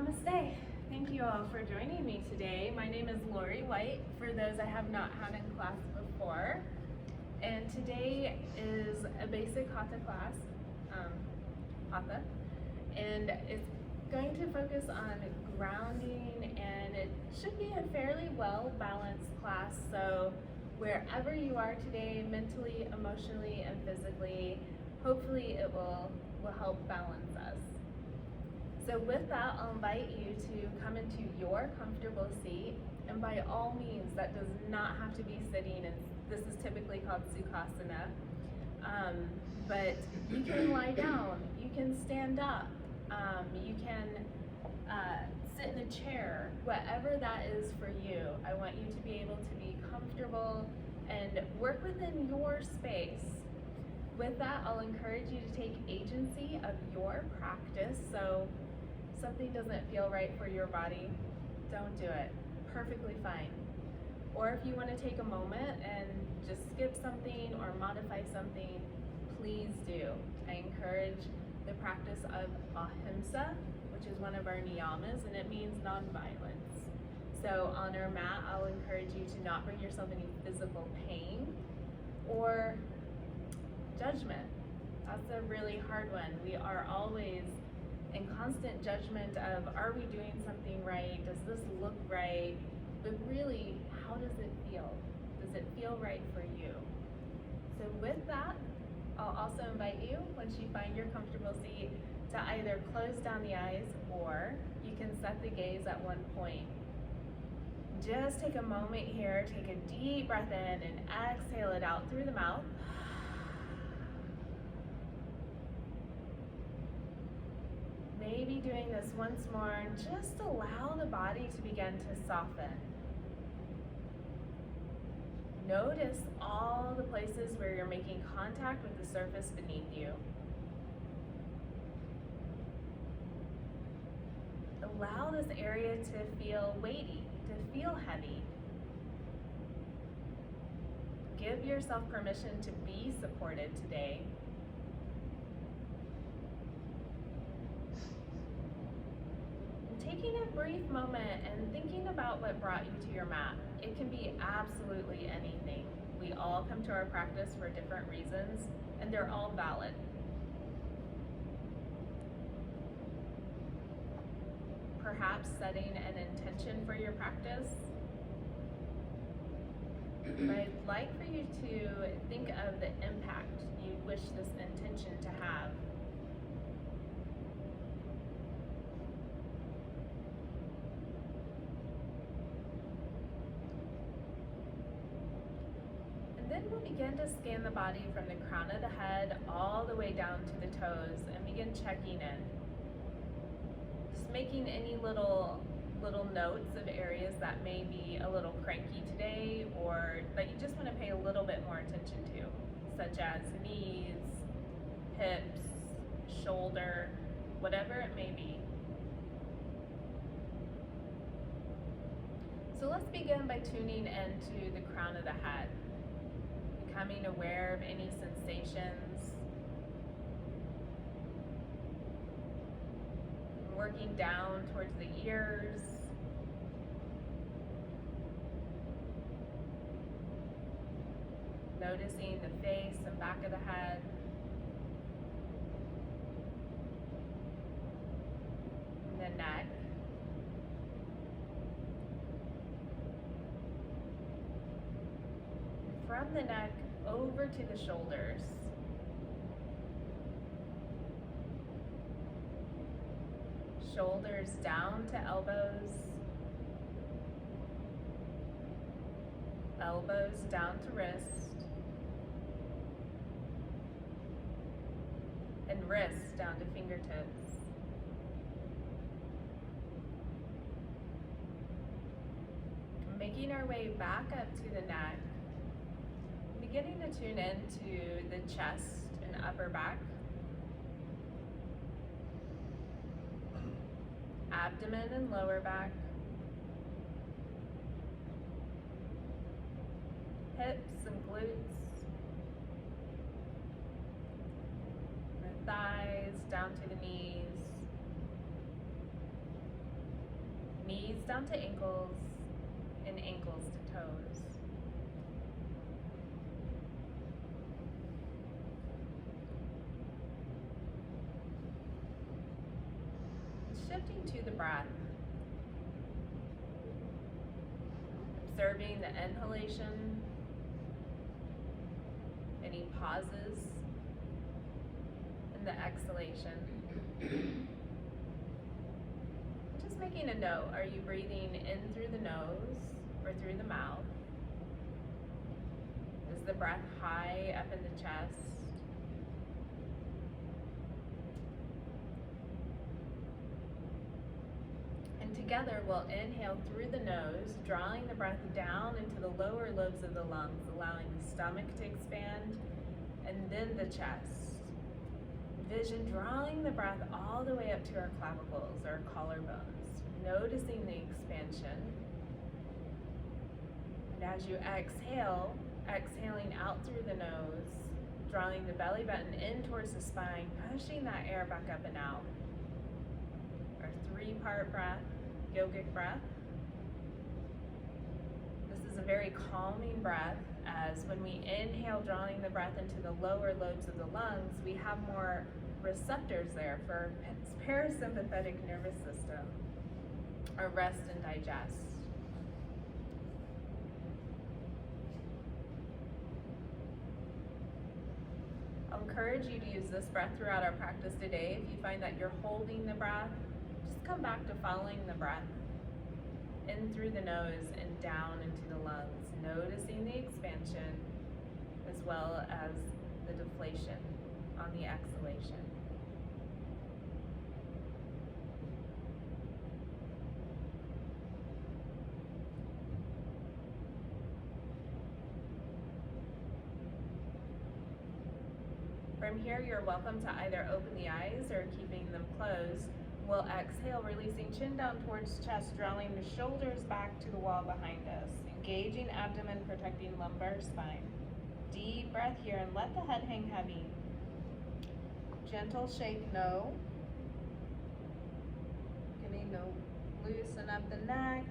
Namaste. Thank you all for joining me today. My name is Lori White, for those I have not had in class before. And today is a basic Hatha class, Hatha, and it's going to focus on grounding, and it should be a fairly well-balanced class. So wherever you are today, mentally, emotionally, and physically, hopefully it will help balance us. So with that, I'll invite you to come into your comfortable seat, and by all means, that does not have to be sitting, and this is typically called Sukhasana, but you can lie down, you can stand up, you can sit in a chair, whatever that is for you. I want you to be able to be comfortable and work within your space. With that, I'll encourage you to take agency of your practice. So something doesn't feel right for your body, don't do it. Perfectly fine. Or if you want to take a moment and just skip something or modify something, please do. I encourage the practice of ahimsa, which is one of our niyamas, and it means nonviolence. So on our mat, I'll encourage you to not bring yourself any physical pain or judgment. That's a really hard one. We are always in constant judgment of, are we doing something right? Does this look right? But really, how does it feel? Does it feel right for you? So with that, I'll also invite you, once you find your comfortable seat, to either close down the eyes or you can set the gaze at one point. Just take a moment here, take a deep breath in and exhale it out through the mouth. Maybe doing this once more, and just allow the body to begin to soften. Notice all the places where you're making contact with the surface beneath you. Allow this area to feel weighty, to feel heavy. Give yourself permission to be supported today. Taking a brief moment and thinking about what brought you to your mat. It can be absolutely anything. We all come to our practice for different reasons, and they're all valid. Perhaps setting an intention for your practice. But I'd like for you to think of the impact you wish this intention to have. Then we'll begin to scan the body from the crown of the head all the way down to the toes and begin checking in. Just making any little notes of areas that may be a little cranky today or that you just want to pay a little bit more attention to, such as knees, hips, shoulder, whatever it may be. So let's begin by tuning into the crown of the head. Becoming aware of any sensations, working down towards the ears, noticing the face and back of the head, and the neck, from the neck over to the shoulders. Shoulders down to elbows. Elbows down to wrist. And wrists down to fingertips. Making our way back up to the neck. Beginning to tune into the chest and upper back, abdomen and lower back, hips and glutes, the thighs down to the knees, down to ankles and ankles to toes. Shifting to the breath. Observing the inhalation, any pauses, and the exhalation. Just making a note, are you breathing in through the nose or through the mouth? Is the breath high up in the chest? Together, we'll inhale through the nose, drawing the breath down into the lower lobes of the lungs, allowing the stomach to expand, and then the chest. Vision drawing the breath all the way up to our clavicles or collarbones, noticing the expansion. And as you exhale, exhaling out through the nose, drawing the belly button in towards the spine, pushing that air back up and out. Our 3-part breath. Yogic breath. This is a very calming breath, as when we inhale, drawing the breath into the lower lobes of the lungs, we have more receptors there for parasympathetic nervous system, or rest and digest. I'll encourage you to use this breath throughout our practice today. If you find that you're holding the breath, just come back to following the breath in through the nose and down into the lungs, noticing the expansion as well as the deflation on the exhalation. From here, you're welcome to either open the eyes or keeping them closed. We'll exhale, releasing chin down towards chest, drawing the shoulders back to the wall behind us. Engaging abdomen, protecting lumbar spine. Deep breath here and let the head hang heavy. Gentle shake, no. Getting to loosen up the neck.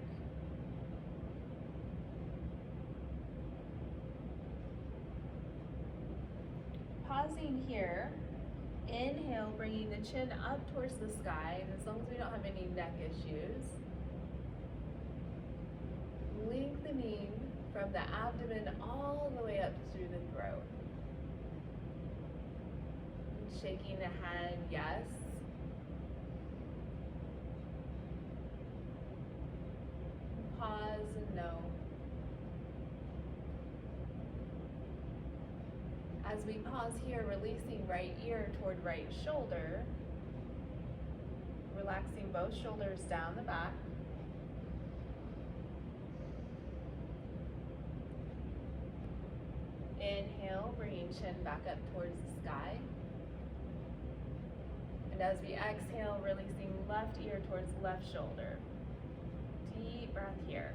Pausing here. Inhale, bringing the chin up towards the sky, and as long as we don't have any neck issues, lengthening from the abdomen all the way up through the throat. Shaking the head, yes. Pause and no. As we pause here, releasing right ear toward right shoulder, relaxing both shoulders down the back. Inhale, bringing chin back up towards the sky. And as we exhale, releasing left ear towards left shoulder. Deep breath here.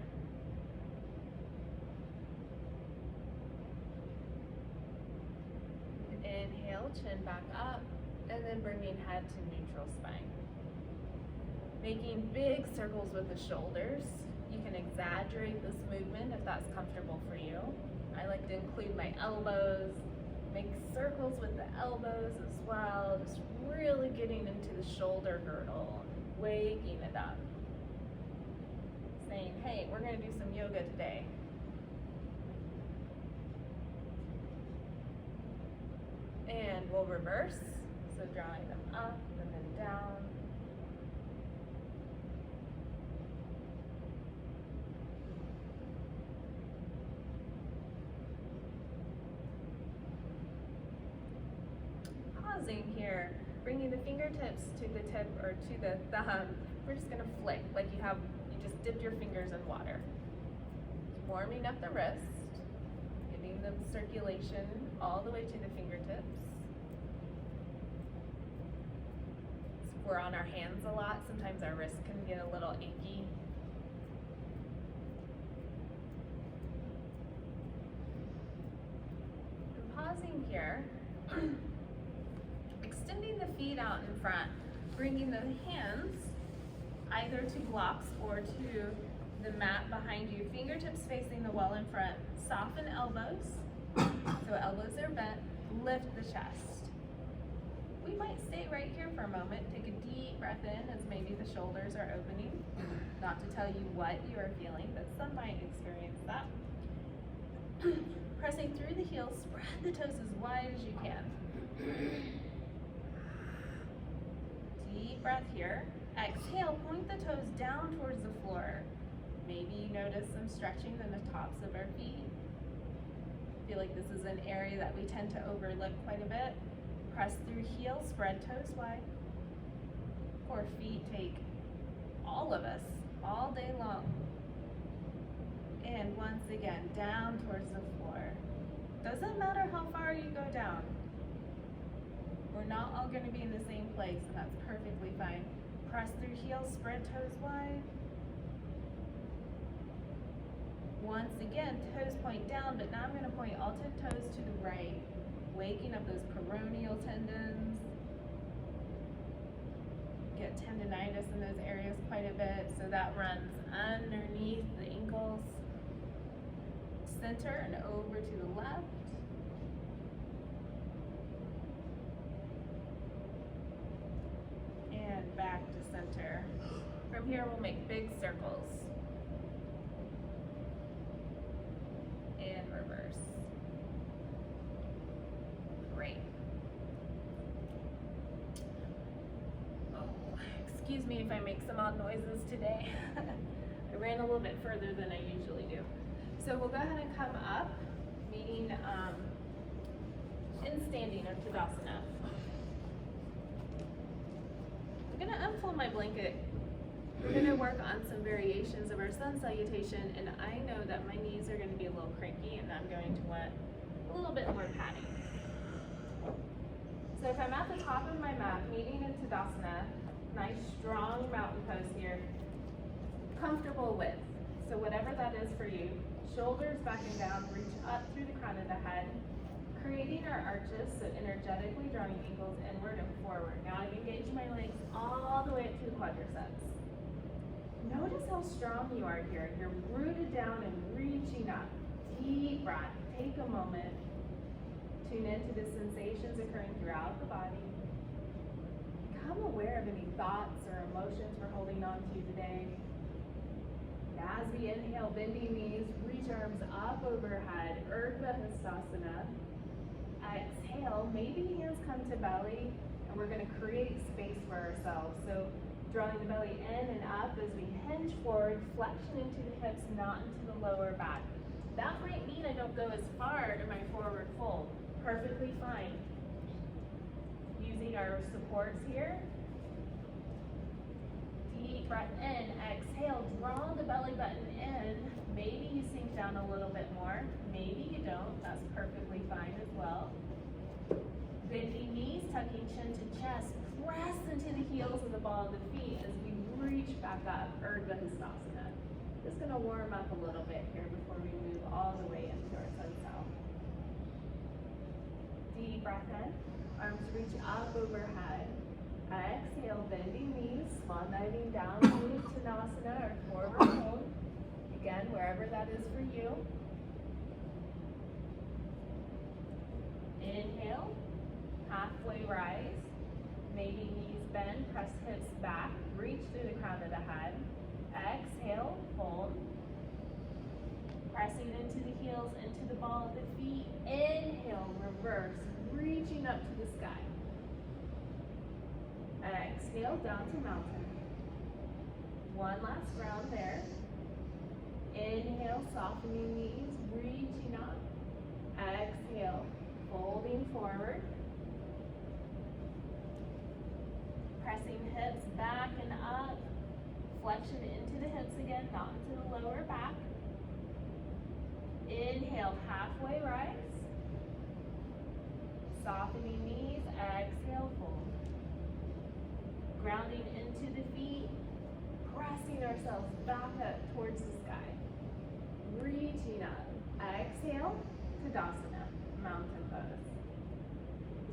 Inhale, chin back up, and then bringing head to neutral spine. Making big circles with the shoulders. You can exaggerate this movement if that's comfortable for you. I like to include my elbows, make circles with the elbows as well, just really getting into the shoulder girdle, waking it up. Saying, hey, we're gonna do some yoga today. And we'll reverse, so drawing them up and then down. Pausing here, bringing the fingertips to the tip or to the thumb. We're just gonna flick like you just dipped your fingers in water. Warming up the wrist, giving them circulation all the way to the fingertips. If we're on our hands a lot, sometimes our wrists can get a little achy. And pausing here, extending the feet out in front, bringing the hands either to blocks or to the mat behind you. Fingertips facing the wall in front. Soften elbows, so elbows are bent. Lift the chest. We might stay right here for a moment. Take a deep breath in as maybe the shoulders are opening. Not to tell you what you are feeling, but some might experience that. Pressing through the heels, spread the toes as wide as you can. Deep breath here. Exhale, point the toes down towards the floor. Maybe you notice some stretching in the tops of our feet. I feel like this is an area that we tend to overlook quite a bit. Press through heels, spread toes wide. Core feet take all of us all day long. And once again, down towards the floor. Doesn't matter how far you go down. We're not all going to be in the same place, and that's perfectly fine. Press through heels, spread toes wide. Once again, toes point down, but now I'm going to point all 10 toes to the right, waking up those peroneal tendons. Get tendinitis in those areas quite a bit, so that runs underneath the ankles, center and over to the left. And back to center. From here, we'll make big circles. And reverse. Great. Oh, excuse me if I make some odd noises today. I ran a little bit further than I usually do. So we'll go ahead and come up, meaning in standing or Tadasana. I'm going to unfold my blanket. We're going to work on some variations of our sun salutation, and I know that my knees are going to be a little cranky, and I'm going to want a little bit more padding. So if I'm at the top of my mat, meeting in Tadasana, nice strong mountain pose here, comfortable width. So whatever that is for you, shoulders back and down, reach up through the crown of the head, creating our arches, so energetically drawing ankles inward and forward. Now I engage my legs all the way up to the quadriceps. Notice how strong you are here. You're rooted down and reaching up. Deep breath. Take a moment. Tune into the sensations occurring throughout the body. Become aware of any thoughts or emotions we're holding on to today. As we inhale, bending knees, reach arms up overhead, Urdhva Hastasana. Exhale, maybe hands come to belly, and we're going to create space for ourselves. So drawing the belly in and up as we hinge forward, flexion into the hips, not into the lower back. That might mean I don't go as far in my forward fold. Perfectly fine. Using our supports here. Deep breath in, exhale, draw the belly button in. Maybe you sink down a little bit more. Maybe you don't. That's perfectly fine as well. Bending knees, tucking chin to chest. Press into the heels of the ball of the feet as we reach back up, Urdhva Hastasana. Just going to warm up a little bit here before we move all the way into our sun cell. Deep breath in, arms reach up overhead. Exhale, bending knees, swan diving down to Tadasana or forward fold. Again, wherever that is for you. Inhale, halfway rise. Maybe knees bend, press hips back, reach through the crown of the head. Exhale, fold. Pressing into the heels, into the ball of the feet. Inhale, reverse, reaching up to the sky. Exhale, down to mountain. One last round there. Inhale, softening knees, reaching up. Exhale, folding forward. Pressing hips back and up. Flexion into the hips again, not into the lower back. Inhale, halfway rise. Softening knees, exhale, fold. Grounding into the feet, pressing ourselves back up towards the sky. Reaching up. Exhale, Tadasana, mountain pose.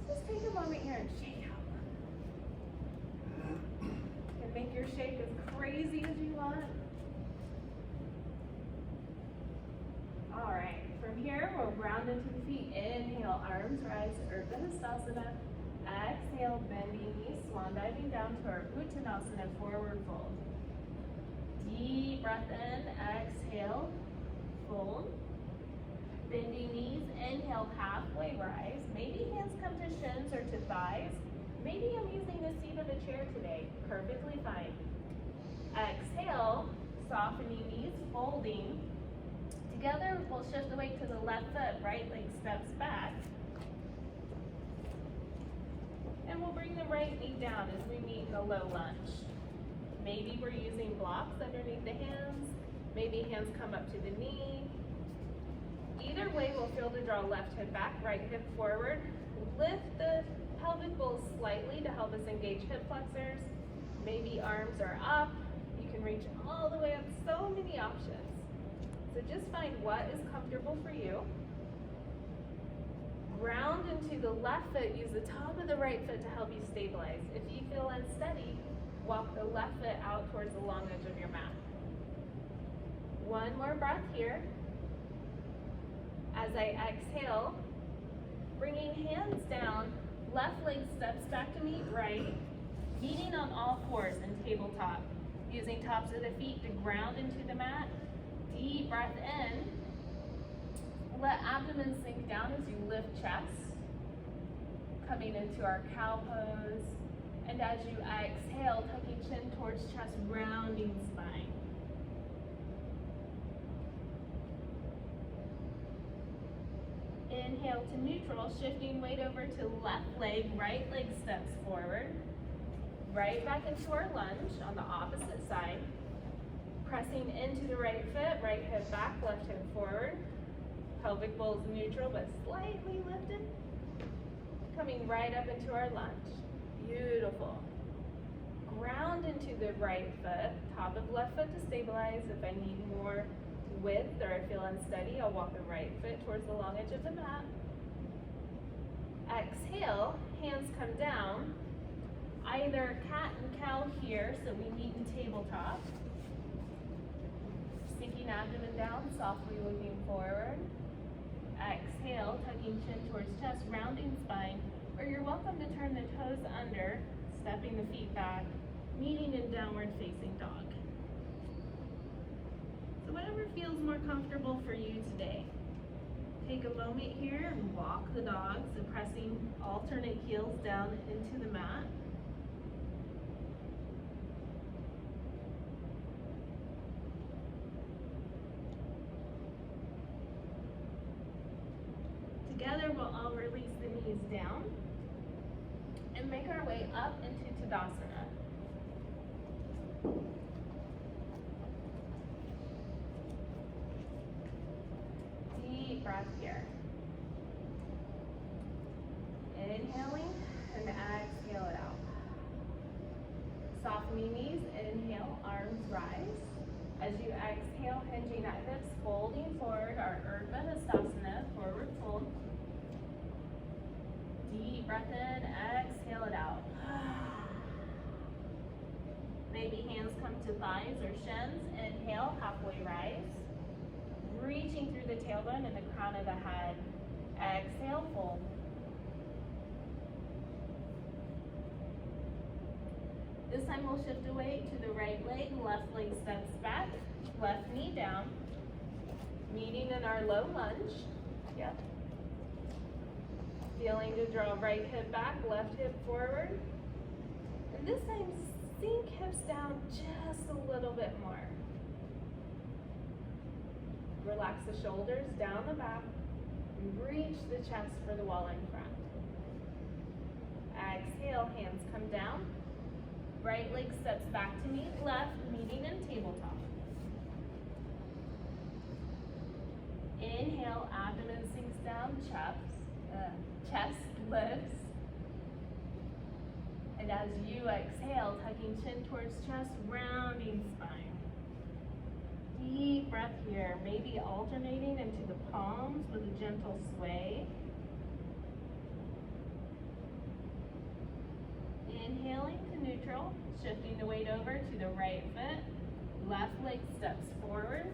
Let's just take a moment here and shake out. And make your shake as crazy as you want. All right, from here, we'll round into the feet. Inhale, arms rise, Urdhva Hastasana. Exhale, bending knees, swan diving down to our Uttanasana, forward fold. Deep breath in, exhale, fold. Bending knees, inhale, halfway rise. Maybe hands come to shins or to thighs. Maybe I'm using the seat of a chair today. Perfectly fine. Exhale, softening knees, folding. Together, we'll shift the weight to the left foot, right leg steps back. And we'll bring the right knee down as we meet in a low lunge. Maybe we're using blocks underneath the hands. Maybe hands come up to the knee. Either way, we'll feel to draw left hip back, right hip forward. Lift the pelvic bowl slightly to help us engage hip flexors. Maybe arms are up. You can reach all the way up. So many options. So just find what is comfortable for you. Ground into the left foot. Use the top of the right foot to help you stabilize. If you feel unsteady, walk the left foot out towards the long edge of your mat. One more breath here. As I exhale, bringing hands down, left leg steps back to meet right, meeting on all fours in tabletop, using tops of the feet to ground into the mat. Deep breath in. Let abdomen sink down as you lift chest, coming into our cow pose. And as you exhale, tucking chin towards chest, rounding spine. Inhale to neutral, shifting weight over to left leg, right leg steps forward. Right back into our lunge on the opposite side. Pressing into the right foot, right hip back, left hip forward. Pelvic bowl is neutral but slightly lifted. Coming right up into our lunge. Beautiful. Ground into the right foot, top of left foot to stabilize. If I need more width or I feel unsteady, I'll walk the right foot towards the long edge of the mat. Exhale, hands come down. Either cat and cow here, so we meet in tabletop. Sinking abdomen down, softly looking forward. Exhale, tucking chin towards chest, rounding spine. Or you're welcome to turn the toes under, stepping the feet back, meeting in downward facing dog. So whatever feels more comfortable for you today. Take a moment here and walk the dog, so pressing alternate heels down into the mat. Together, we'll all release the knees down and make our way up into Tadasana. Deep breath here. Inhaling and exhale it out. Softening knees, inhale, arms rise. As you exhale, hinging at hips, folding forward, our Urdhva Hastasana, forward fold. Deep breath in, exhale it out. Maybe hands come to thighs or shins. Inhale, halfway rise. Reaching through the tailbone and the crown of the head. Exhale, fold. This time we'll shift away to the right leg, left leg steps back, left knee down. Meeting in our low lunge. Yep. Feeling to draw right hip back, left hip forward. And this time, sink hips down just a little bit more. Relax the shoulders down the back and reach the chest for the wall in front. Exhale, hands come down. Right leg steps back to meet left, meeting in tabletop. Inhale, abdomen sinks down, chest lifts. And as you exhale, tucking chin towards chest, rounding spine. Deep breath here, maybe alternating into the palms with a gentle sway. Inhaling to neutral, shifting the weight over to the right foot. Left leg steps forward.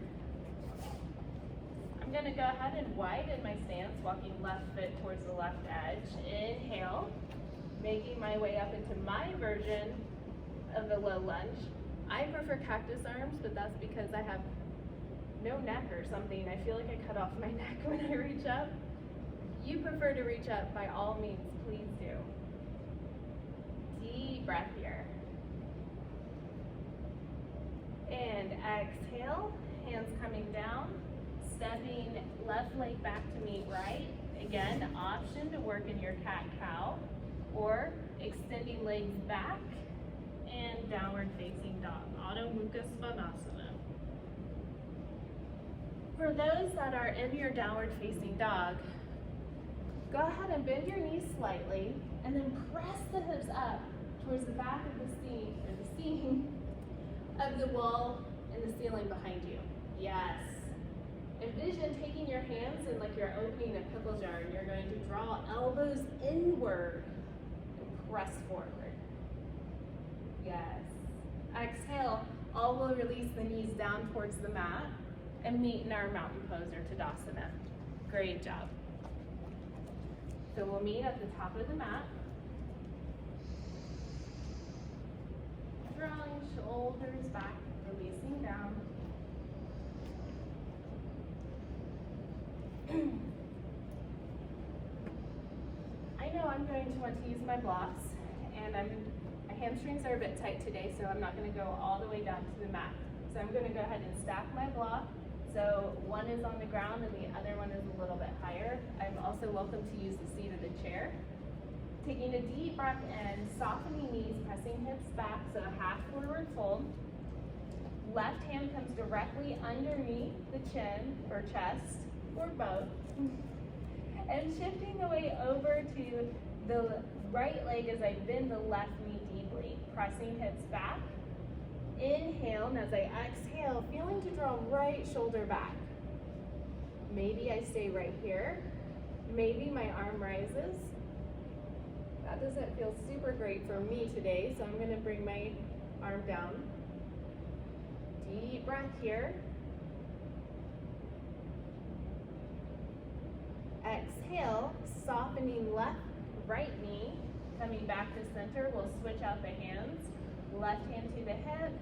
I'm gonna go ahead and widen my stance, walking left foot towards the left edge. Inhale, making my way up into my version of the low lunge. I prefer cactus arms, but that's because I have no neck or something. I feel like I cut off my neck when I reach up. If you prefer to reach up, by all means, please do. Deep breath here. And exhale, hands coming down, stepping left leg back to meet right. Again, option to work in your cat-cow, or extending legs back and downward facing dog, Adho Mukha Svanasana. For those that are in your downward facing dog, go ahead and bend your knees slightly and then press the hips up towards the back of the seam of the wall and the ceiling behind you. Yes. Envision taking your hands and like you're opening a pickle jar, and you're going to draw elbows inward and press forward. Yes. Exhale, all will release the knees down towards the mat and meet in our mountain pose or Tadasana. Great job. So we'll meet at the top of the mat. Drawing shoulders back, releasing down. I know I'm going to want to use my blocks, and my hamstrings are a bit tight today, so I'm not going to go all the way down to the mat. So I'm going to go ahead and stack my block. So one is on the ground and the other one is a little bit higher. I'm also welcome to use the seat of the chair. Taking a deep breath in, softening knees, pressing hips back, so a half forward fold. Left hand comes directly underneath the chin or chest, or both. And shifting the weight over to the right leg as I bend the left knee deeply, pressing hips back. Inhale, and as I exhale, feeling to draw right shoulder back. Maybe I stay right here. Maybe my arm rises. That doesn't feel super great for me today, so I'm going to bring my arm down. Deep breath here. Exhale, softening left, right knee, coming back to center. We'll switch out the hands. Left hand to the hip,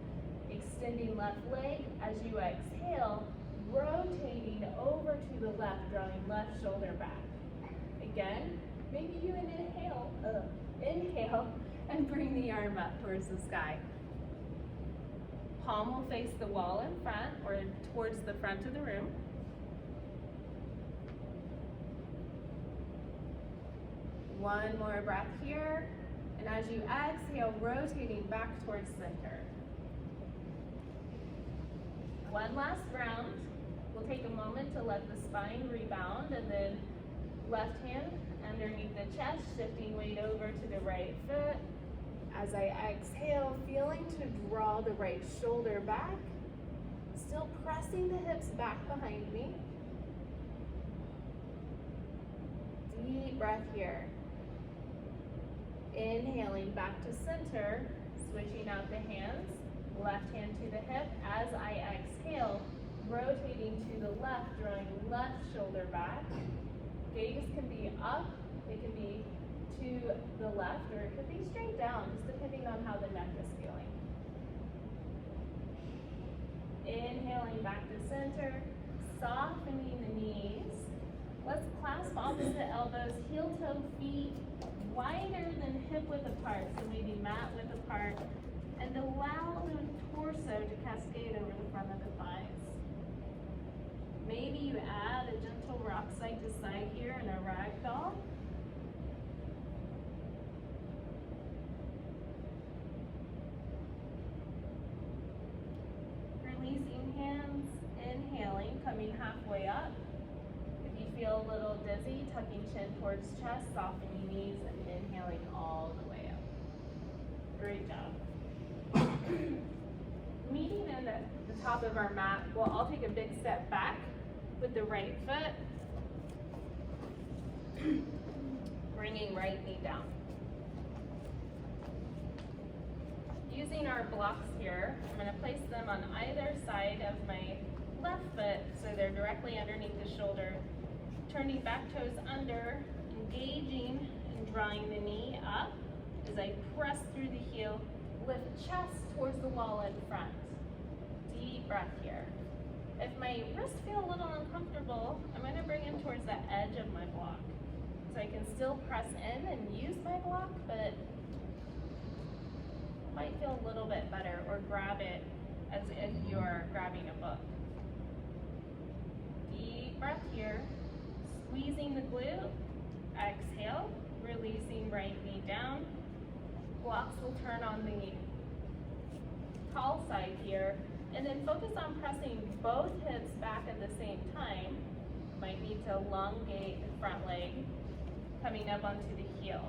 extending left leg. As you exhale, rotating over to the left, drawing left shoulder back. Again, maybe you inhale and bring the arm up towards the sky. Palm will face the wall in front or towards the front of the room. One more breath here. And as you exhale, rotating back towards center. One last round. We'll take a moment to let the spine rebound, and then left hand underneath the chest, shifting weight over to the right foot. As I exhale, feeling to draw the right shoulder back, still pressing the hips back behind me. Deep breath here. Inhaling back to center, switching out the hands, left hand to the hip. As I exhale, rotating to the left, drawing left shoulder back. Gaze can be up, it can be to the left, or it could be straight down, just depending on how the neck is feeling. Inhaling back to center, softening the knees. Let's clasp opposite elbows, heel toe feet wider than hip width apart, so maybe mat width apart, and allow the torso to cascade over the front of the thighs. Maybe you add a gentle rock side to side here in a ragdoll. Releasing hands, inhaling, coming halfway up. If you feel a little dizzy, tucking chin towards chest, softening knees, and inhaling all the way up. Great job. Meeting in at the top of our mat, we'll all take a big step back with the right foot, bringing right knee down. Using our blocks here. I'm going to place them on either side of my left foot so they're directly underneath the shoulder. Turning back toes under, engaging and drawing the knee up as I press through the heel. Lift chest towards the wall in front. Deep breath here. If my wrists feel a little uncomfortable, I'm going to bring them towards the edge of my block. So I can still press in and use my block, but it might feel a little bit better, or grab it as if you're grabbing a book. Deep breath here. Squeezing the glute. Exhale, releasing right knee down. Blocks will turn on the tall side here, and then focus on pressing both hips back at the same time. Might need to elongate the front leg, coming up onto the heel.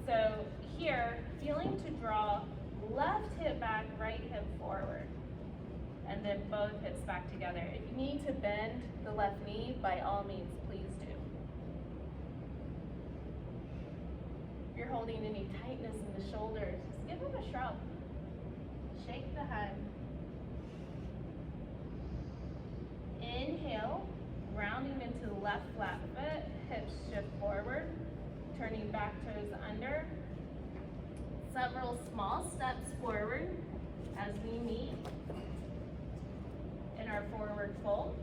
So here, feeling to draw left hip back, right hip forward, and then both hips back together. If you need to bend the left knee, by all means, please do. If you're holding any tightness in the shoulders, just give them a shrug. Shake the head. Inhale, rounding into the left flat foot, hips shift forward, turning back toes under. Several small steps forward as we meet in our forward fold.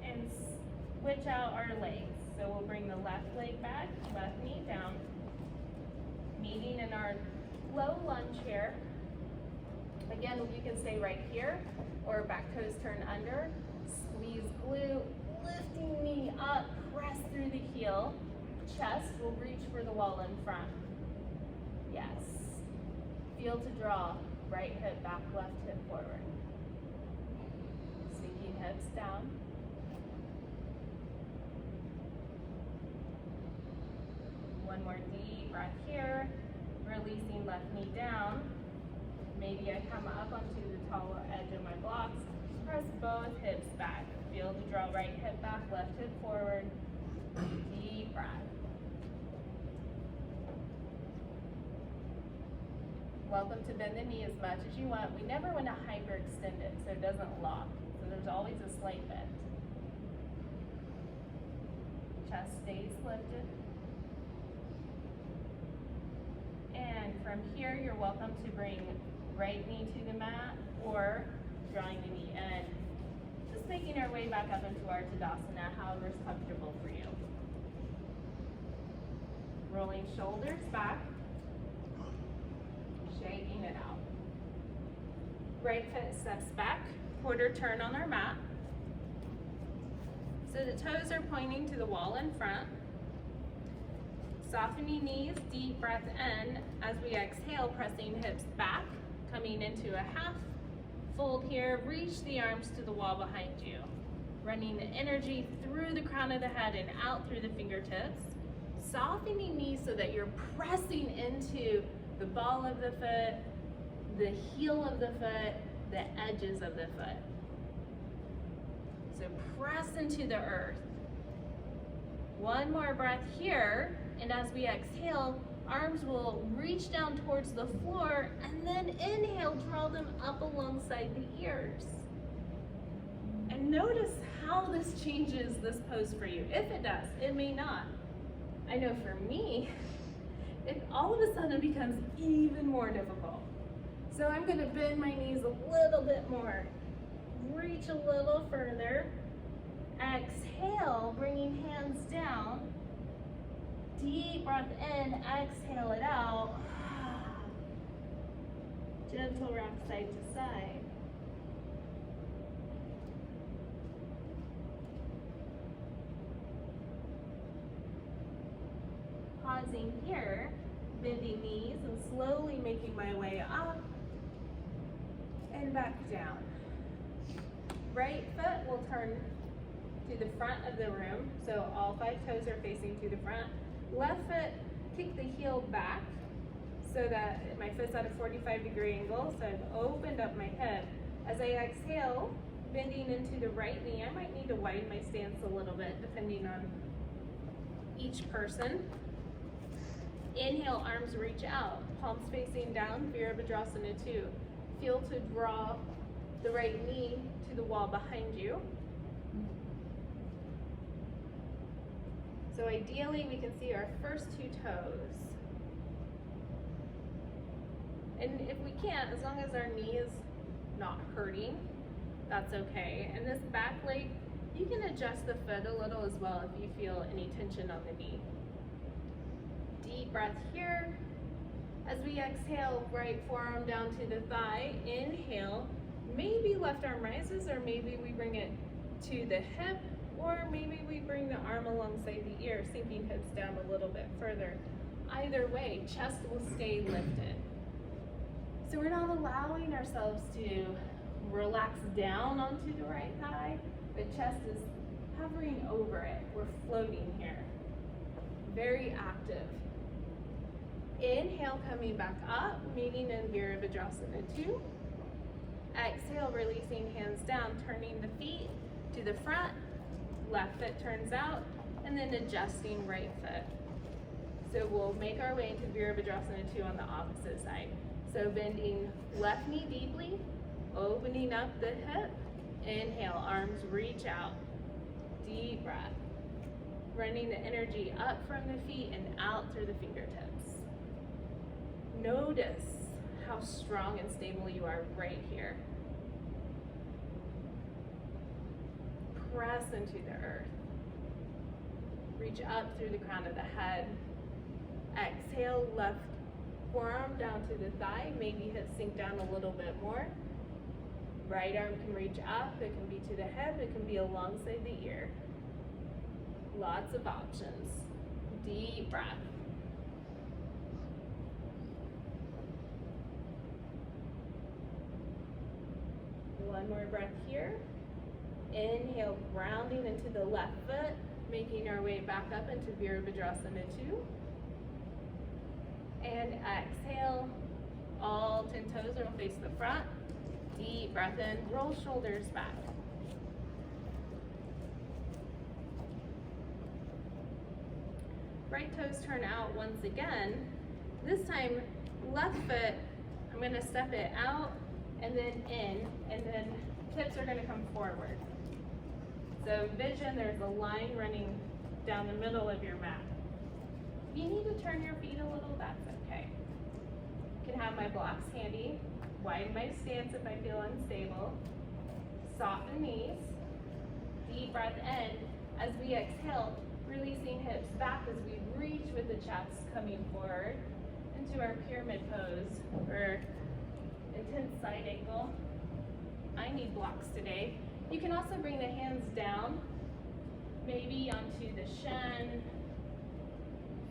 And switch out our legs. So we'll bring the left leg back, left knee down, meeting in our low lunge here. Again, you can stay right here, or back toes turn under. Squeeze glute, lifting knee up, press through the heel. Chest will reach for the wall in front. Yes. Feel to draw. Right hip back, left hip forward. Sinking hips down. One more deep breath here. Releasing left knee down. Maybe I come up onto the taller edge of my blocks. Press both hips back. Feel to draw right hip back, left hip forward. Deep breath. Welcome to bend the knee as much as you want. We never want to hyperextend it so it doesn't lock. So there's always a slight bend. Chest stays lifted. And from here, you're welcome to bring right knee to the mat or drawing the knee in. Just making our way back up into our Tadasana, however's comfortable for you. Rolling shoulders back. Shaking it out. Right foot steps back, quarter turn on our mat. So the toes are pointing to the wall in front. Softening knees, deep breath in. As we exhale, pressing hips back, coming into a half fold here. Reach the arms to the wall behind you. Running the energy through the crown of the head and out through the fingertips. Softening knees so that you're pressing into the ball of the foot, the heel of the foot, the edges of the foot. So press into the earth. One more breath here, and as we exhale, arms will reach down towards the floor, and then inhale, draw them up alongside the ears. And notice how this changes this pose for you. If it does, it may not. I know for me, it all of a sudden becomes even more difficult. So I'm going to bend my knees a little bit more. Reach a little further. Exhale, bringing hands down. Deep breath in, exhale it out. Gentle rock side to side. Pausing here, bending knees and slowly making my way up and back down. Right foot will turn to the front of the room, so all 5 toes are facing to the front. Left foot, kick the heel back so that my foot's at a 45-degree angle, so I've opened up my hip. As I exhale, bending into the right knee, I might need to widen my stance a little bit depending on each person. Inhale, arms reach out, palms facing down, Virabhadrasana 2. Feel to draw the right knee to the wall behind you. So ideally, we can see our first two toes. And if we can't, as long as our knee is not hurting, that's okay. And this back leg, you can adjust the foot a little as well if you feel any tension on the knee. Deep breath here. As we exhale, right forearm down to the thigh. Inhale, maybe left arm rises, or maybe we bring it to the hip, or maybe we bring the arm alongside the ear, sinking hips down a little bit further. Either way, chest will stay lifted. So we're not allowing ourselves to relax down onto the right thigh. The chest is hovering over it. We're floating here. Very active. Inhale, coming back up, meeting in Virabhadrasana 2. Exhale, releasing hands down, turning the feet to the front. Left foot turns out, and then adjusting right foot. So we'll make our way into Virabhadrasana 2 on the opposite side. So bending left knee deeply, opening up the hip. Inhale, arms reach out. Deep breath. Running the energy up from the feet and out through the fingertips. Notice how strong and stable you are right here. Press into the earth. Reach up through the crown of the head. Exhale, left forearm down to the thigh. Maybe hips sink down a little bit more. Right arm can reach up. It can be to the hip. It can be alongside the ear. Lots of options. Deep breath. One more breath here. Inhale, grounding into the left foot, making our way back up into Virabhadrasana 2. And exhale, all 10 toes will face the front. Deep breath in, roll shoulders back. Right toes turn out once again. This time, left foot, I'm going to step it out and then in, and then hips are going to come forward. So vision, there's a line running down the middle of your mat. If you need to turn your feet a little, that's okay. You can have my blocks handy, widen my stance if I feel unstable, soften knees, deep breath in. As we exhale, releasing hips back as we reach with the chest coming forward into our pyramid pose or intense side angle. I need blocks today. You can also bring the hands down, maybe onto the shin.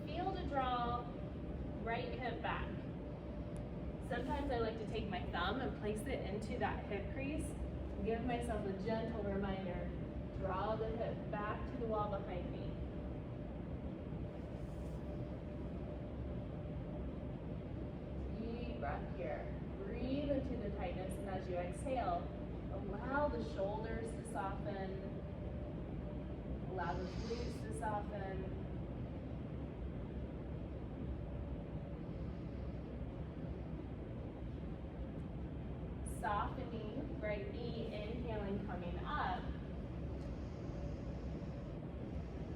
Feel to draw right hip back. Sometimes I like to take my thumb and place it into that hip crease and give myself a gentle reminder. Draw the hip back to the wall behind me. Deep breath here. Breathe into the tightness, and as you exhale, allow the shoulders to soften. Allow the glutes to soften. Softening, right knee, inhaling, coming up.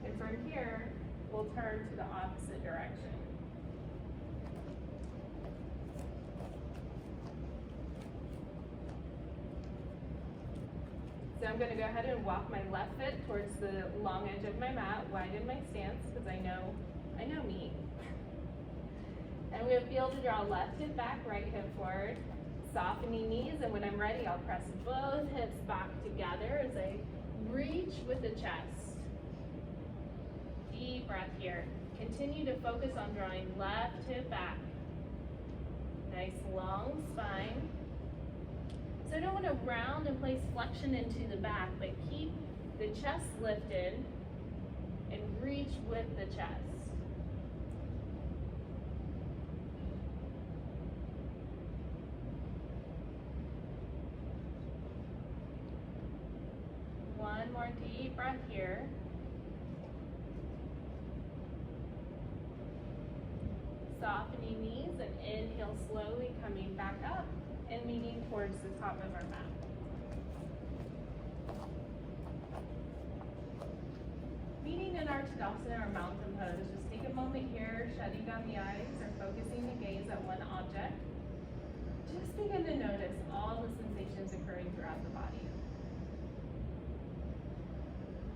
And from here, we'll turn to the opposite direction. So I'm going to go ahead and walk my left foot towards the long edge of my mat, widen my stance, because I know me. And we'll feel to draw left hip back, right hip forward, softening knees, and when I'm ready, I'll press both hips back together as I reach with the chest. Deep breath here. Continue to focus on drawing left hip back. Nice long spine. So I don't want to round and place flexion into the back, but keep the chest lifted and reach with the chest. One more deep breath here. softening knees and inhale slowly, coming back up and meeting towards the top of our mat. Meeting in our Tadasana or mountain pose, just take a moment here, shutting down the eyes or focusing the gaze at one object. Just begin to notice all the sensations occurring throughout the body.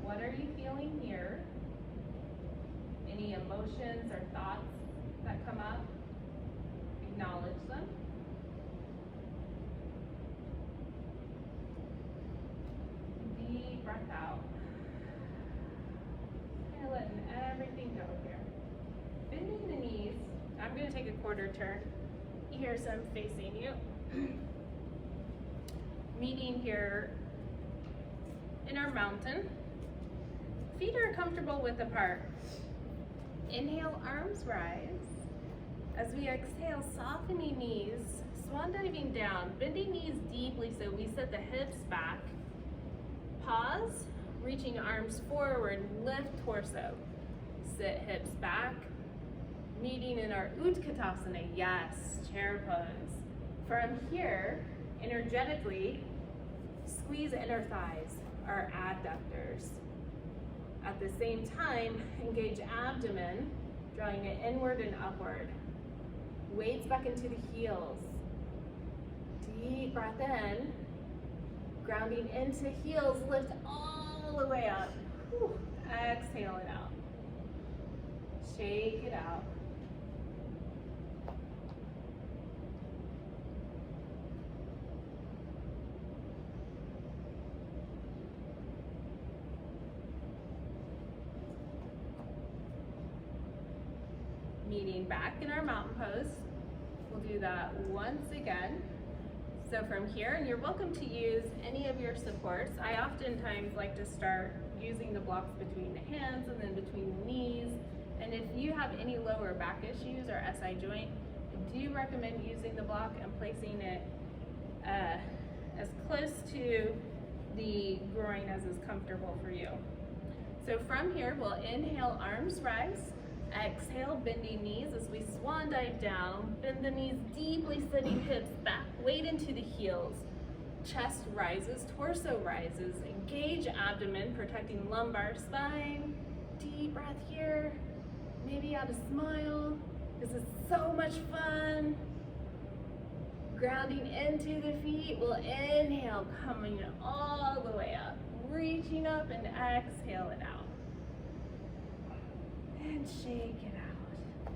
What are you feeling here? Any emotions or thoughts that come up? Acknowledge them. Deep breath out. Kind of letting everything go here. Bending the knees. I'm going to take a quarter turn here so I'm facing you. Meeting here in our mountain. Feet are comfortable width apart. Inhale, arms rise. As we exhale, softening knees, swan diving down, bending knees deeply so we set the hips back. Pause, reaching arms forward, lift torso. Sit hips back. Meeting in our Utkatasana, yes, chair pose. From here, energetically, squeeze inner thighs, our adductors. At the same time, engage abdomen, drawing it inward and upward. Weights back into the heels. Deep breath in. Grounding into heels, lift all the way up. Whew. Exhale it out. Shake it out. Meeting back in our mountain pose. We'll do that once again. So from here, and you're welcome to use any of your supports. I oftentimes like to start using the blocks between the hands and then between the knees. And if you have any lower back issues or SI joint, I do recommend using the block and placing it as close to the groin as is comfortable for you. So from here, we'll inhale, arms rise. Exhale, bending knees as we swan dive down. Bend the knees deeply, sitting hips back. Weight into the heels. Chest rises, torso rises. Engage abdomen, protecting lumbar spine. Deep breath here. Maybe add a smile. This is so much fun. Grounding into the feet. We'll inhale, coming all the way up. Reaching up and exhale it out. And shake it out.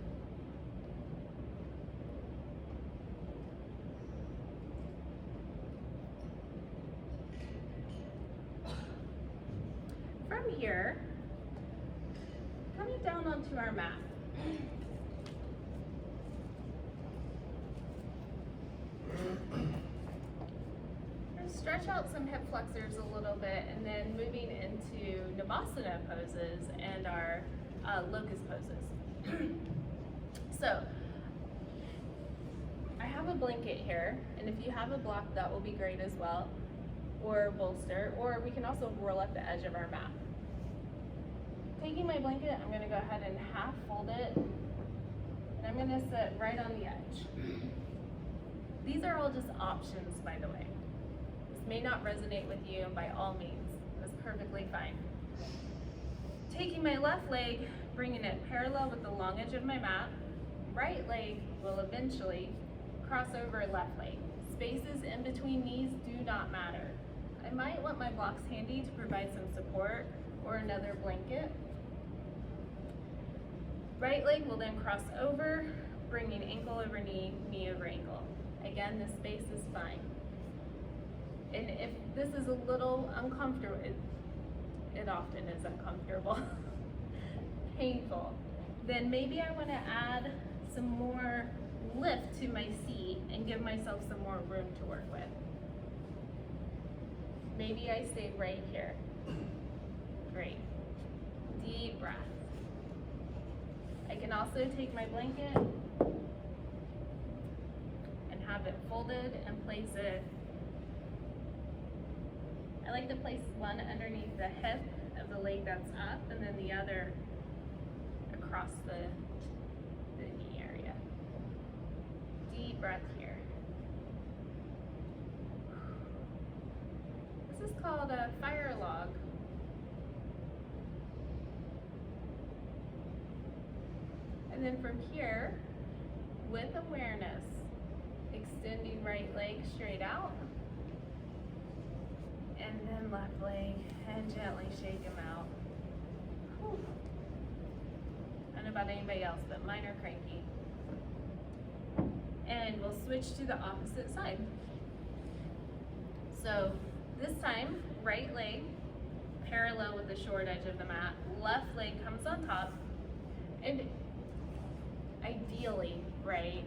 From here, coming down onto our mat. Stretch out some hip flexors a little bit and then moving into Navasana poses and our locust poses. So, I have a blanket here, and if you have a block, that will be great as well, or a bolster, or we can also roll up the edge of our mat. Taking my blanket, I'm going to go ahead and half fold it, and I'm going to sit right on the edge. These are all just options, by the way. This may not resonate with you, and by all means, that's perfectly fine. Taking my left leg, bringing it parallel with the long edge of my mat. Right leg will eventually cross over left leg. Spaces in between knees do not matter. I might want my blocks handy to provide some support or another blanket. Right leg will then cross over, bringing ankle over knee, knee over ankle. Again, this space is fine. And if this is a little uncomfortable, it often is uncomfortable, painful, then maybe I want to add some more lift to my seat and give myself some more room to work with. Maybe I stay right here. Great. Deep breath. I can also take my blanket and have it folded and place it. I like to place one underneath the hip of the leg that's up and then the other across the knee area. breath here. This is called a fire log. And then from here, with awareness, extending right leg straight out, and then left leg, and gently shake them out. Whew. I don't know about anybody else, but mine are cranky. And we'll switch to the opposite side. So this time, right leg parallel with the short edge of the mat, left leg comes on top, and ideally, right,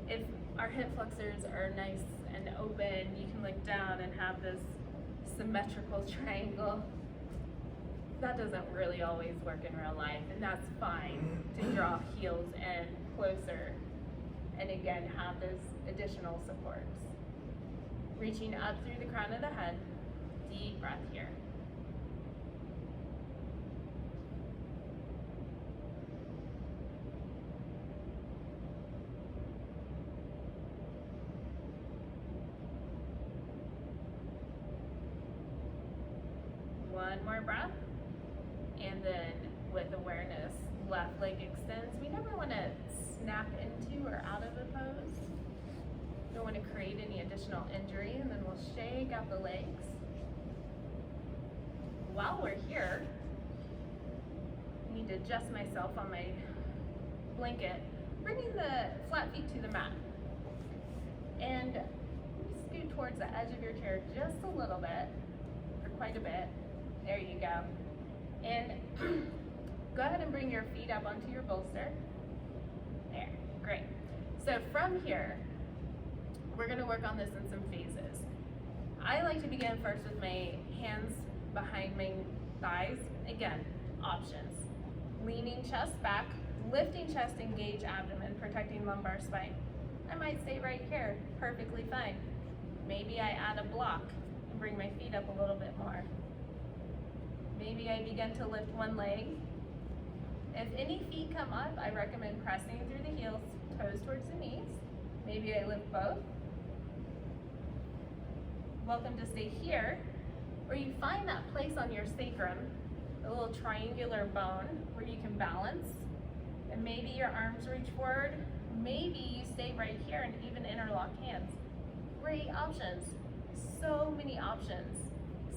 if our hip flexors are nice and open, you can look down and have this symmetrical triangle. That doesn't really always work in real life, and that's fine to draw heels in closer and again have those additional supports. Reaching up through the crown of the head, deep breath here. One more breath, and then with awareness, left leg extends. We never want to snap into or out of a pose. Don't want to create any additional injury, and then we'll shake out the legs. While we're here, I need to adjust myself on my blanket, bringing the flat feet to the mat. And scoot towards the edge of your chair just a little bit, or quite a bit. There you go. And go ahead and bring your feet up onto your bolster. There, great. So from here, we're gonna work on this in some phases. I like to begin first with my hands behind my thighs. Again, options. Leaning chest back, lifting chest, engage abdomen, protecting lumbar spine. I might stay right here, perfectly fine. Maybe I add a block and bring my feet up a little bit more. Maybe I begin to lift one leg. If any feet come up, I recommend pressing through the heels, toes towards the knees. Maybe I lift both. Welcome to stay here, where you find that place on your sacrum, a little triangular bone where you can balance. And maybe your arms reach forward. Maybe you stay right here and even interlock hands. Great options, so many options.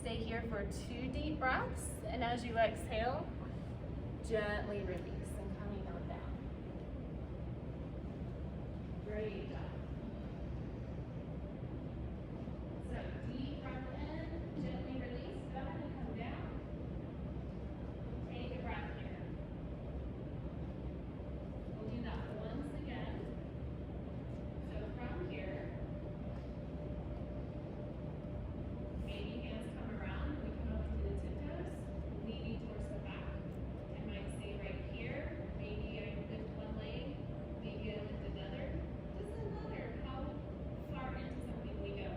Stay here for 2 deep breaths, and as you exhale, gently release and coming on down. Great job. So deep breath in, gently release, go ahead and come down. Take a breath here. We'll do that once again. So from here, maybe hands come around, we come up into the tiptoes, leaning towards the back. I might stay right here. Maybe I lift one leg, maybe I lift another. Doesn't matter how far into something we go.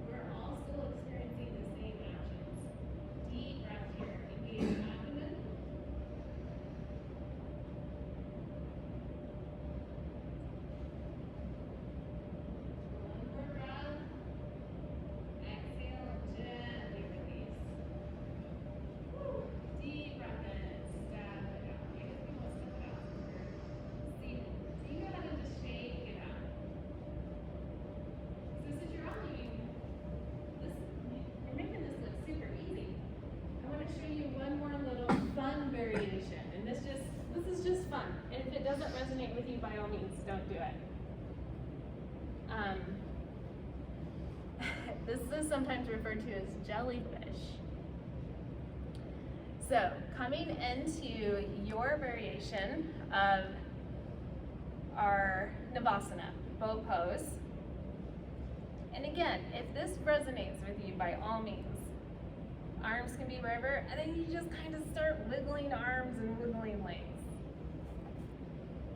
We're all still experiencing the same actions. Deep breath here. Engage abdomen. One more breath. Exhale, gently release. Woo. Deep breath in, step it out. You just want to step it out. See, so you go ahead and just shake it out. So since you're all doing this, you're making this look super easy. I want to show you one more little fun variation, and this is just fun. And if it doesn't resonate with you, by all means, don't do it. This is sometimes referred to as jellyfish. So coming into your variation of our Navasana, bow pose. And again, if this resonates with you, by all means, arms can be wherever, and then you just kind of start wiggling arms and wiggling legs.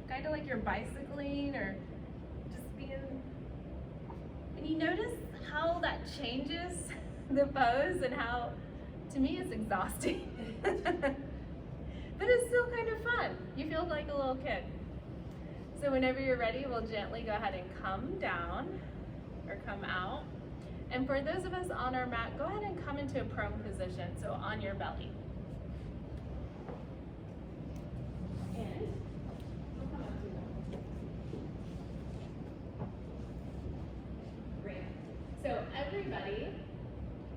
Kind of like you're bicycling or just being, and you notice how that changes the pose and how, to me, it's exhausting. But it's still kind of fun. You feel like a little kid. So whenever you're ready, we'll gently go ahead and come down or come out. And for those of us on our mat, go ahead and come into a prone position, so on your belly. And we'll come up to them. Great. So everybody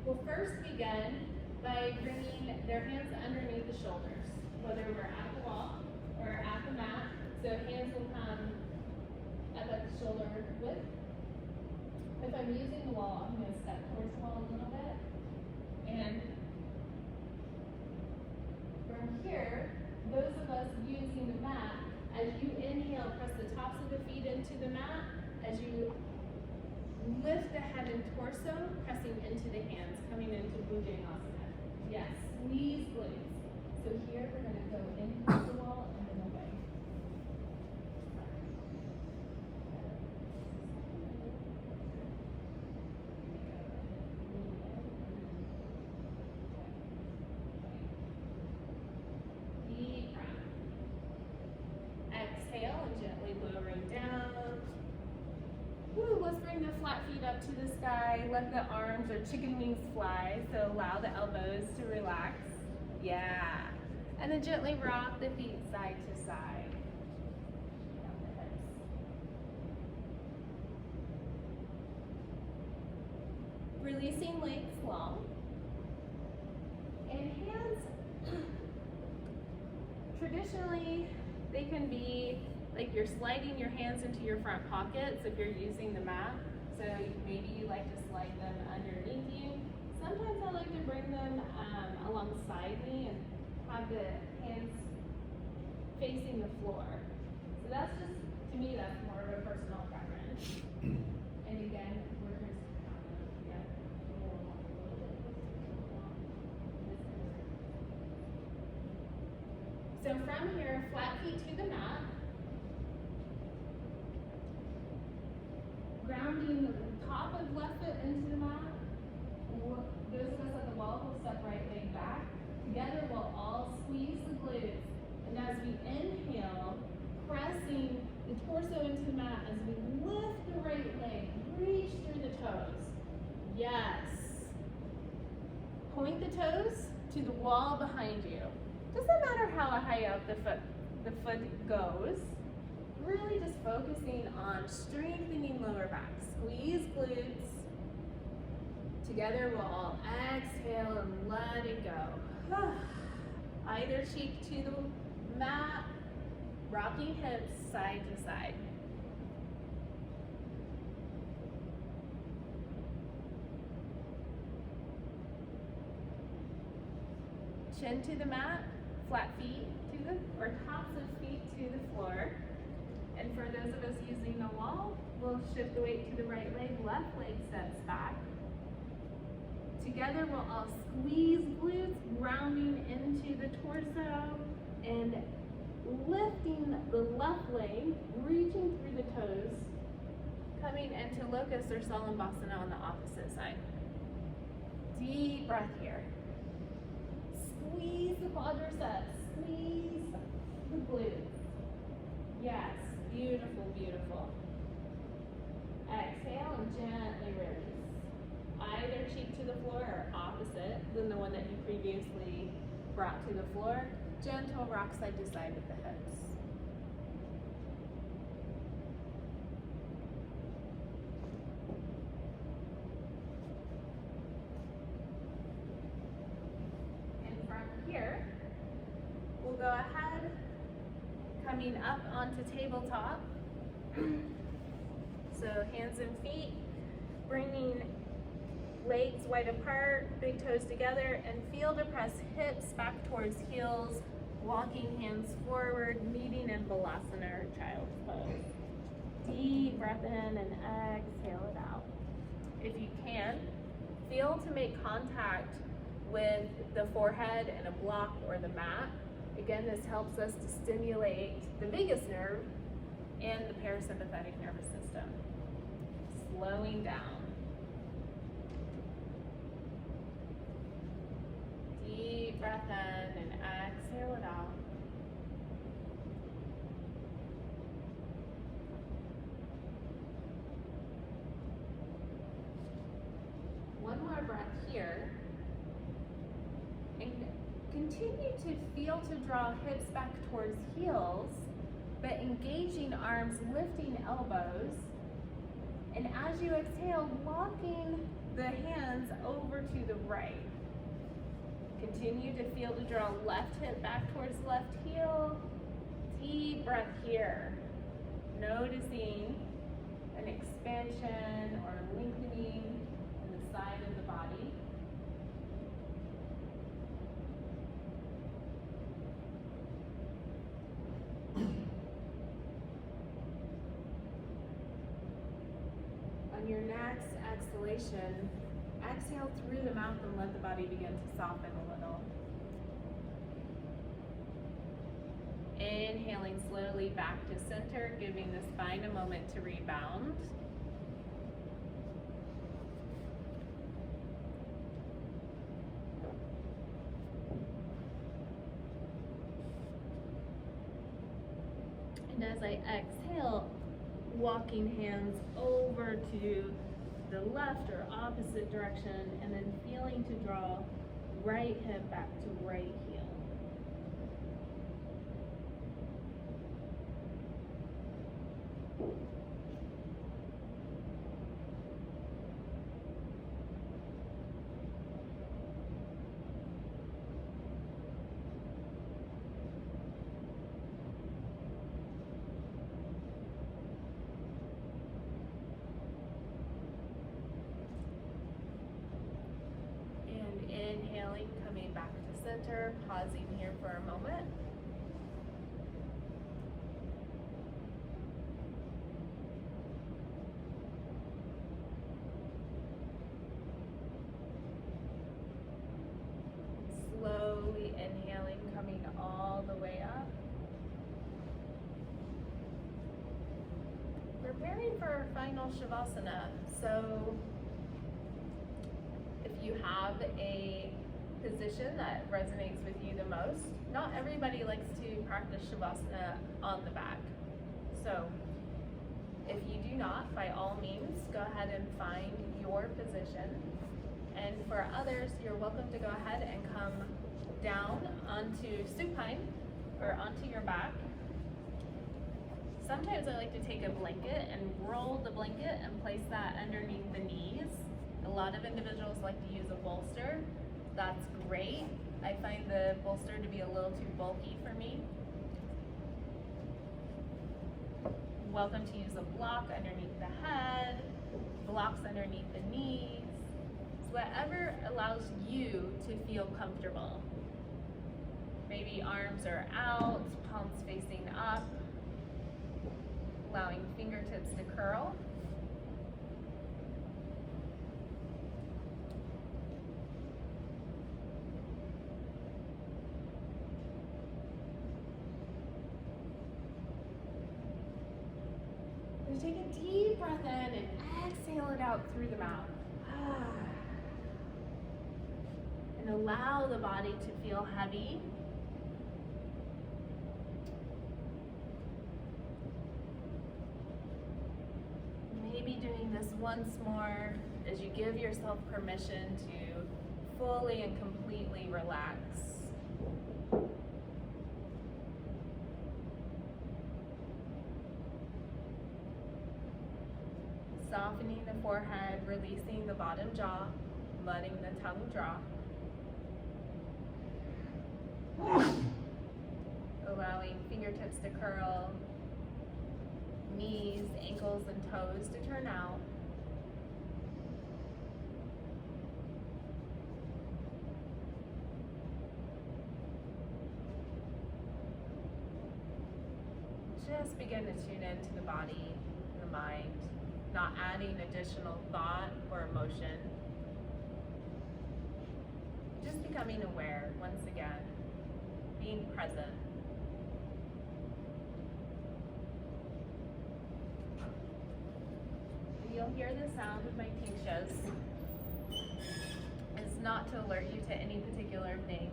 will first begin by bringing their hands underneath the shoulders, whether we're at the wall or at the mat. So hands will come up at the shoulder width. If I'm using the wall, I'm going to step towards the wall a little bit. And from here, those of us using the mat, as you inhale, press the tops of the feet into the mat. As you lift the head and torso, pressing into the hands, coming into Bhujangasana. Yes, knees, glutes. So here we're going to go in towards the wall and then away. Deep breath. Exhale and gently lowering down. Woo, let's bring the flat feet up to the sky. Let the arms or chicken wings fly. So allow the elbows to relax. Yeah. And then gently rock the feet side to side. Down the hips. Releasing legs long. And hands, traditionally, they can be like you're sliding your hands into your front pockets if you're using the mat. So maybe you like to slide them underneath you. Sometimes I like to bring them alongside me and have the hands facing the floor. So that's just, to me, that's more of a personal preference. And again, we're just so from here, flat feet to the mat. Grounding the top of left foot into the mat. Those of us at the wall will step right leg back. Together we'll all squeeze the glutes. And as we inhale, pressing the torso into the mat as we lift the right leg, reach through the toes. Yes. Point the toes to the wall behind you. Doesn't matter how high up the foot goes. Really just focusing on strengthening lower back. Squeeze glutes. Together we'll all exhale and let it go. Either cheek to the mat, rocking hips side to side. Chin to the mat, flat feet to the, or tops of feet to the floor. And for those of us using the wall, we'll shift the weight to the right leg, left leg steps back. Together we'll all squeeze glutes, grounding into the torso, and lifting the left leg, reaching through the toes, coming into locust or Salambhasana on the opposite side. Deep breath here. Squeeze the quadriceps, squeeze the glutes. Yes, beautiful, beautiful. Exhale and gently release. Either cheek to the floor or opposite than the one that you previously brought to the floor. Gentle rock side to side with the hips. And from here, we'll go ahead, coming up onto tabletop. So hands and feet, bringing legs wide apart, big toes together, and feel to press hips back towards heels, walking hands forward, meeting in Balasana or Child's Pose. Deep breath in and exhale it out. If you can, feel to make contact with the forehead and a block or the mat. Again, this helps us to stimulate the vagus nerve and the parasympathetic nervous system. Slowing down. Deep breath in and exhale it out. breath here. And continue to feel to draw hips back towards heels, but engaging arms, lifting elbows. And as you exhale, walking the hands over to the right. Continue to feel to draw left hip back towards left heel. Deep breath here. Noticing an expansion or lengthening in the side of the body. On your next exhalation, exhale through the mouth and let the body begin to soften a little. Inhaling slowly back to center, giving the spine a moment to rebound. And as I exhale, walking hands over to the left or opposite direction, and then feeling to draw right hip back to right heel. Inhaling, coming back to center, pausing here for a moment. Slowly inhaling, coming all the way up. Preparing for our final Shavasana. So if you have a position that resonates with you the most, not everybody likes to practice Shavasana on the back. So if you do not, by all means, go ahead and find your position. And for others, you're welcome to go ahead and come down onto supine or onto your back. Sometimes I like to take a blanket and roll the blanket and place that underneath the knees. A lot of individuals like to use a bolster. That's great. I find the bolster to be a little too bulky for me. Welcome to use a block underneath the head, blocks underneath the knees, so whatever allows you to feel comfortable. Maybe arms are out, palms facing up, allowing fingertips to curl. Take a deep breath in and exhale it out through the mouth. And allow the body to feel heavy. Maybe doing this once more as you give yourself permission to fully and completely relax. Softening the forehead, releasing the bottom jaw, letting the tongue drop. Allowing fingertips to curl, knees, ankles, and toes to turn out. Just begin to tune into the body, the mind. Not adding additional thought or emotion. Just becoming aware once again, being present. And you'll hear the sound of my tingsha's. It's not to alert you to any particular thing.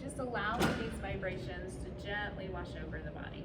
Just allowing these vibrations to gently wash over the body.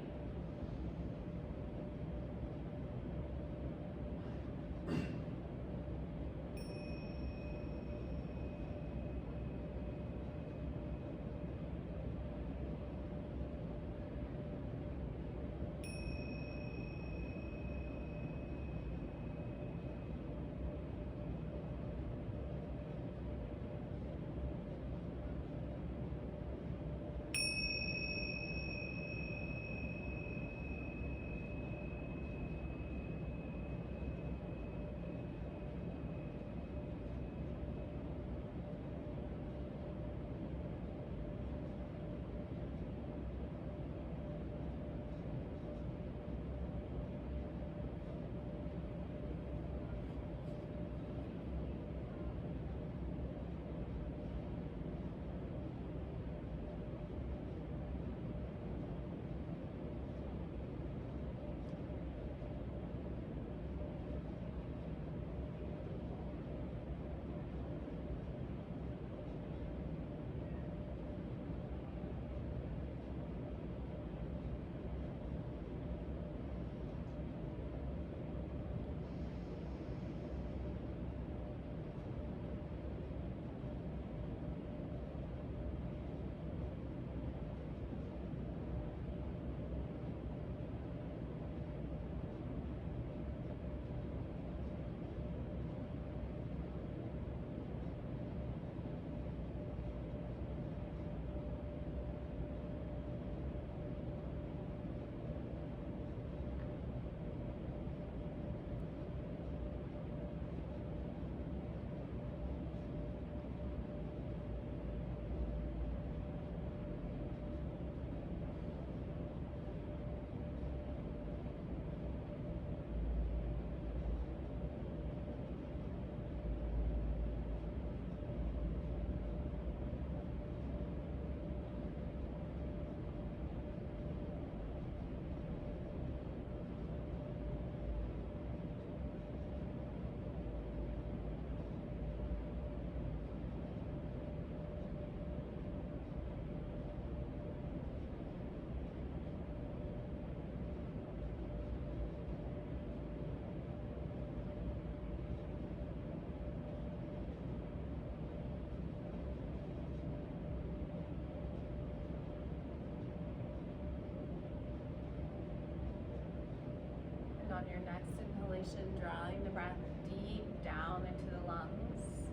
next inhalation, drawing the breath deep down into the lungs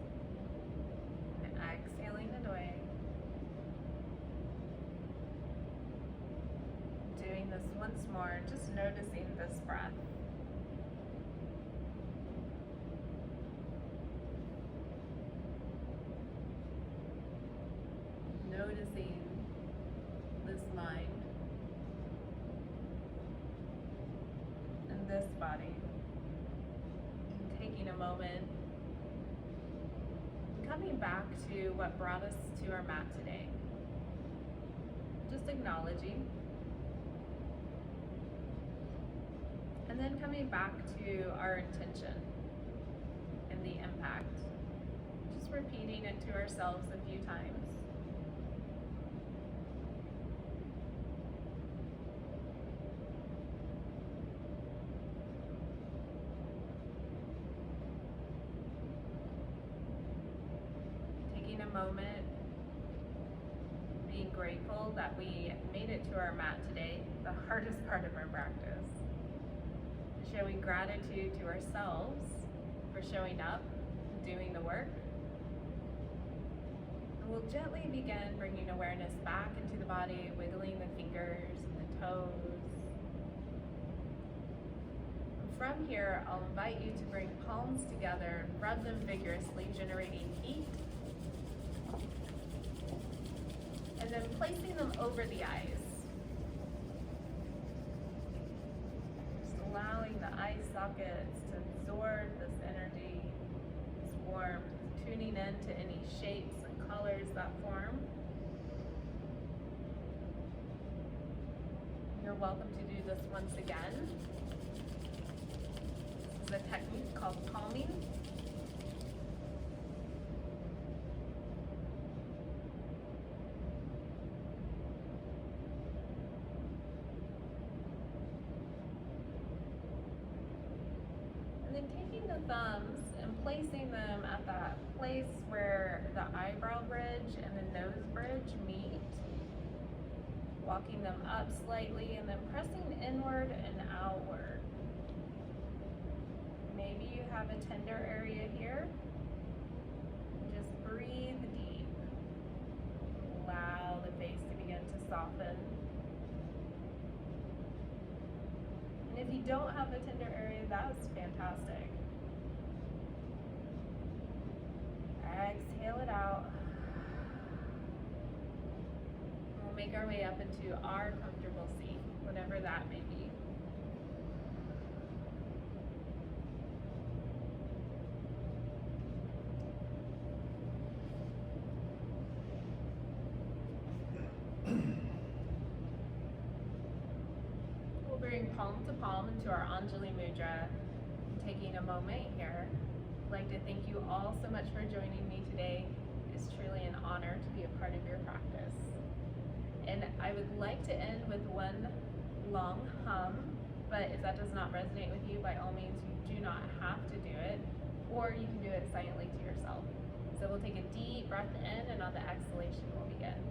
and exhaling it away. Doing this once more, just noticing this breath. Noticing this mind and this body. And taking a moment and coming back to what brought us to our mat today. Just acknowledging. And then coming back to our intention and the impact. Just repeating it to ourselves a few times. Taking a moment, being grateful that we made it to our mat today, the hardest part of our practice. Showing gratitude to ourselves for showing up and doing the work. And we'll gently begin bringing awareness back into the body, wiggling the fingers and the toes. And from here, I'll invite you to bring palms together, rub them vigorously, generating heat. And then placing them over the eyes. Allowing the eye sockets to absorb this energy, this warmth, tuning into any shapes and colors that form. You're welcome to do this once again. This is a technique called palming. Taking the thumbs and placing them at that place where the eyebrow bridge and the nose bridge meet. Walking them up slightly and then pressing inward and outward. Maybe you have a tender area here. Just breathe deep. Allow the face to begin to soften. And if you don't have a tender area, that's fantastic. Exhale it out. We'll make our way up into our comfortable seat, whatever that may be. We'll bring palm to palm into our Anjali Mudra. Taking a moment here. I'd like to thank you all so much for joining me today. It is truly an honor to be a part of your practice. And I would like to end with one long hum, but if that does not resonate with you, by all means, you do not have to do it, or you can do it silently to yourself. So we'll take a deep breath in, and on the exhalation, we'll begin.